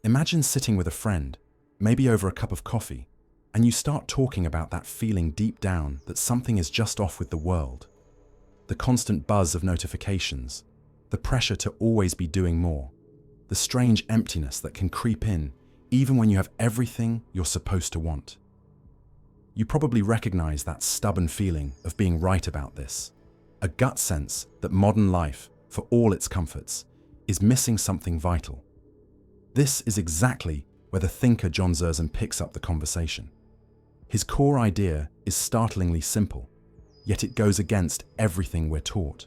Imagine sitting with a friend, maybe over a cup of coffee, and you start talking about that feeling deep down that something is just off with the world. The constant buzz of notifications, the pressure to always be doing more, the strange emptiness that can creep in even when you have everything you're supposed to want. You probably recognize that stubborn feeling of being right about this, a gut sense that modern life, for all its comforts, is missing something vital. This is exactly where the thinker John Zerzan picks up the conversation. His core idea is startlingly simple, yet it goes against everything we're taught.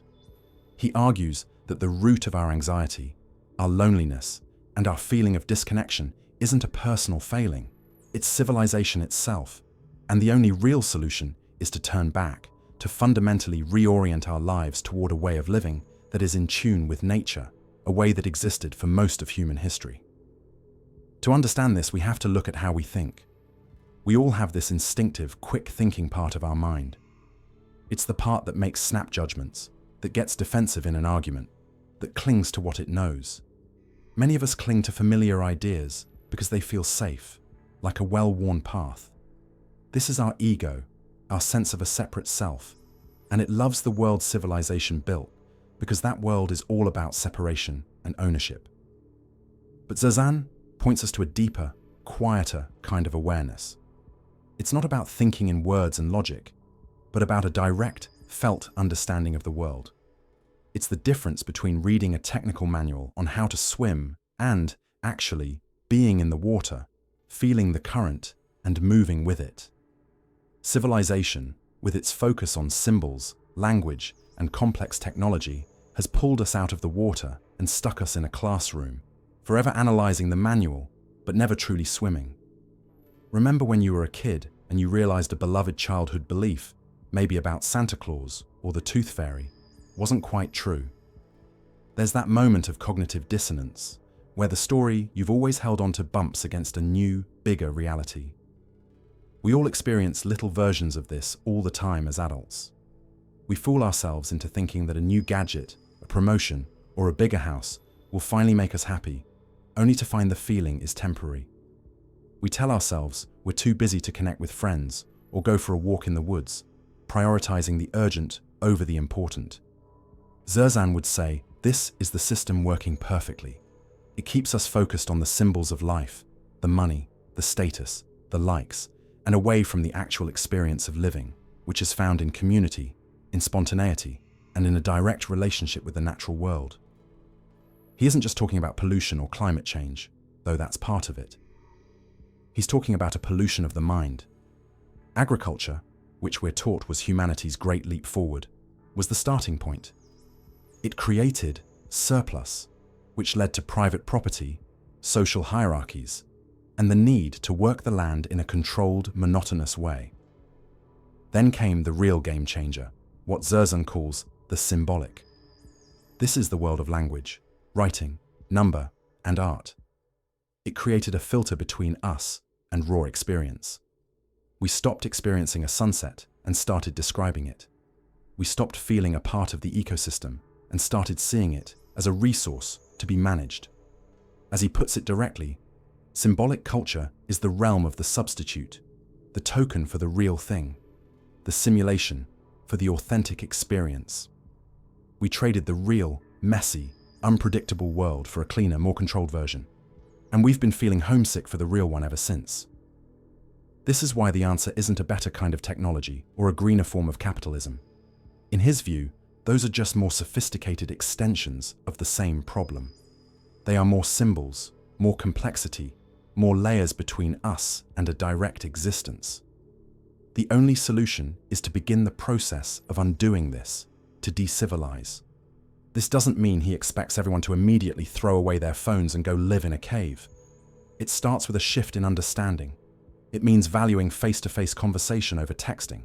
He argues that the root of our anxiety, our loneliness, and our feeling of disconnection isn't a personal failing, it's civilization itself, and the only real solution is to turn back, to fundamentally reorient our lives toward a way of living that is in tune with nature, a way that existed for most of human history. To understand this, we have to look at how we think. We all have this instinctive, quick-thinking part of our mind. It's the part that makes snap judgments, that gets defensive in an argument, that clings to what it knows. Many of us cling to familiar ideas because they feel safe, like a well-worn path. This is our ego, our sense of a separate self, and it loves the world civilization built because that world is all about separation and ownership. But Zerzan points us to a deeper, quieter kind of awareness. It's not about thinking in words and logic, but about a direct, felt understanding of the world. It's the difference between reading a technical manual on how to swim and, actually, being in the water, feeling the current, and moving with it. Civilization, with its focus on symbols, language, and complex technology, has pulled us out of the water and stuck us in a classroom, forever analyzing the manual, but never truly swimming. Remember when you were a kid and you realized a beloved childhood belief, maybe about Santa Claus or the Tooth Fairy, wasn't quite true. There's that moment of cognitive dissonance, where the story you've always held on to bumps against a new, bigger reality. We all experience little versions of this all the time as adults. We fool ourselves into thinking that a new gadget, a promotion, or a bigger house will finally make us happy, only to find the feeling is temporary. We tell ourselves we're too busy to connect with friends or go for a walk in the woods, prioritizing the urgent over the important. Zerzan would say this is the system working perfectly. It keeps us focused on the symbols of life, the money, the status, the likes, and away from the actual experience of living, which is found in community, in spontaneity, and in a direct relationship with the natural world. He isn't just talking about pollution or climate change, though that's part of it. He's talking about a pollution of the mind. Agriculture, which we're taught was humanity's great leap forward, was the starting point. It created surplus, which led to private property, social hierarchies, and the need to work the land in a controlled, monotonous way. Then came the real game changer, what Zerzan calls the symbolic. This is the world of language, writing, number, and art. It created a filter between us and raw experience. We stopped experiencing a sunset and started describing it. We stopped feeling a part of the ecosystem and started seeing it as a resource to be managed. As he puts it directly, symbolic culture is the realm of the substitute, the token for the real thing, the simulation for the authentic experience. We traded the real, messy, unpredictable world for a cleaner, more controlled version, and we've been feeling homesick for the real one ever since. This is why the answer isn't a better kind of technology or a greener form of capitalism. In his view, those are just more sophisticated extensions of the same problem. They are more symbols, more complexity, more layers between us and a direct existence. The only solution is to begin the process of undoing this, to decivilize. This doesn't mean he expects everyone to immediately throw away their phones and go live in a cave. It starts with a shift in understanding. It means valuing face-to-face conversation over texting.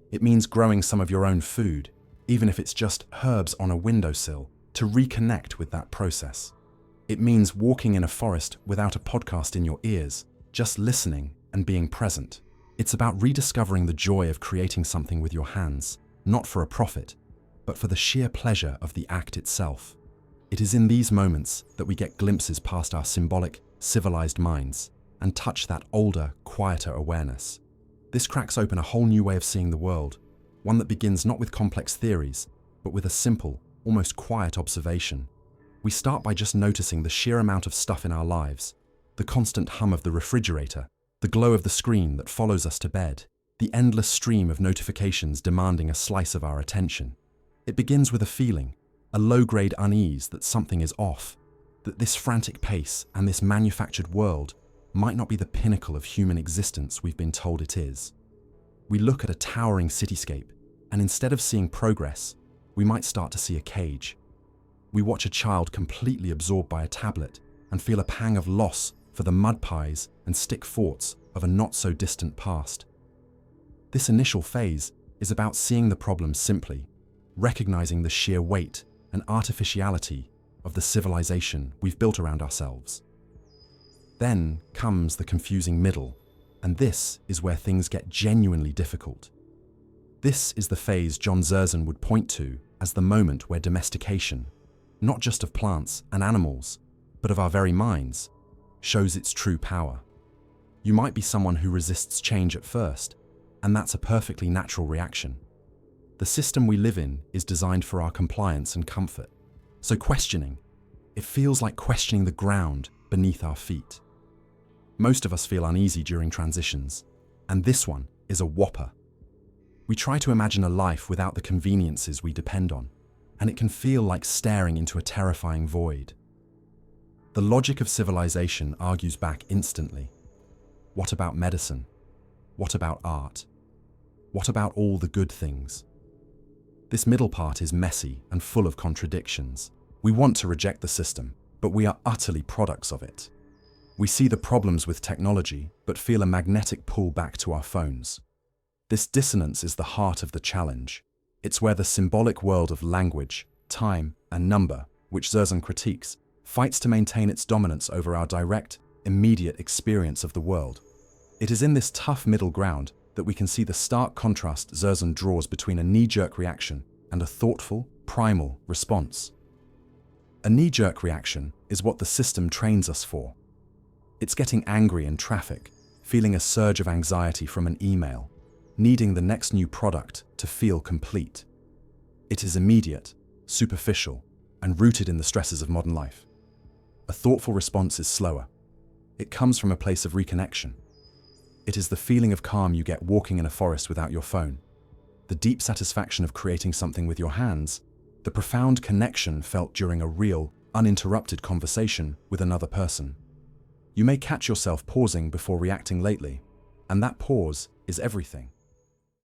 It means growing some of your own food, even if it's just herbs on a windowsill, to reconnect with that process. It means walking in a forest without a podcast in your ears, just listening and being present. It's about rediscovering the joy of creating something with your hands, not for a profit, but for the sheer pleasure of the act itself. It is in these moments that we get glimpses past our symbolic civilized minds and touch that older, quieter awareness. This cracks open a whole new way of seeing the world, one that begins not with complex theories, but with a simple, almost quiet observation. We start by just noticing the sheer amount of stuff in our lives, the constant hum of the refrigerator, the glow of the screen that follows us to bed, the endless stream of notifications demanding a slice of our attention. It begins with a feeling, a low-grade unease that something is off, that this frantic pace and this manufactured world might not be the pinnacle of human existence we've been told it is. We look at a towering cityscape, and instead of seeing progress, we might start to see a cage. We watch a child completely absorbed by a tablet and feel a pang of loss for the mud pies and stick forts of a not-so-distant past. This initial phase is about seeing the problem simply, recognizing the sheer weight and artificiality of the civilization we've built around ourselves. Then comes the confusing middle, and this is where things get genuinely difficult. This is the phase John Zerzan would point to as the moment where domestication, not just of plants and animals, but of our very minds, shows its true power. You might be someone who resists change at first, and that's a perfectly natural reaction. The system we live in is designed for our compliance and comfort. So questioning, it feels like questioning the ground beneath our feet. Most of us feel uneasy during transitions, and this one is a whopper. We try to imagine a life without the conveniences we depend on, and it can feel like staring into a terrifying void. The logic of civilization argues back instantly. What about medicine? What about art? What about all the good things? This middle part is messy and full of contradictions. We want to reject the system, but we are utterly products of it. We see the problems with technology, but feel a magnetic pull back to our phones. This dissonance is the heart of the challenge. It's where the symbolic world of language, time, and number, which Zerzan critiques, fights to maintain its dominance over our direct, immediate experience of the world. It is in this tough middle ground that we can see the stark contrast Zerzan draws between a knee-jerk reaction and a thoughtful, primal response. A knee-jerk reaction is what the system trains us for. It's getting angry in traffic, feeling a surge of anxiety from an email, needing the next new product to feel complete. It is immediate, superficial, and rooted in the stresses of modern life. A thoughtful response is slower. It comes from a place of reconnection. It is the feeling of calm you get walking in a forest without your phone, the deep satisfaction of creating something with your hands, the profound connection felt during a real, uninterrupted conversation with another person. You may catch yourself pausing before reacting lately, and that pause is everything.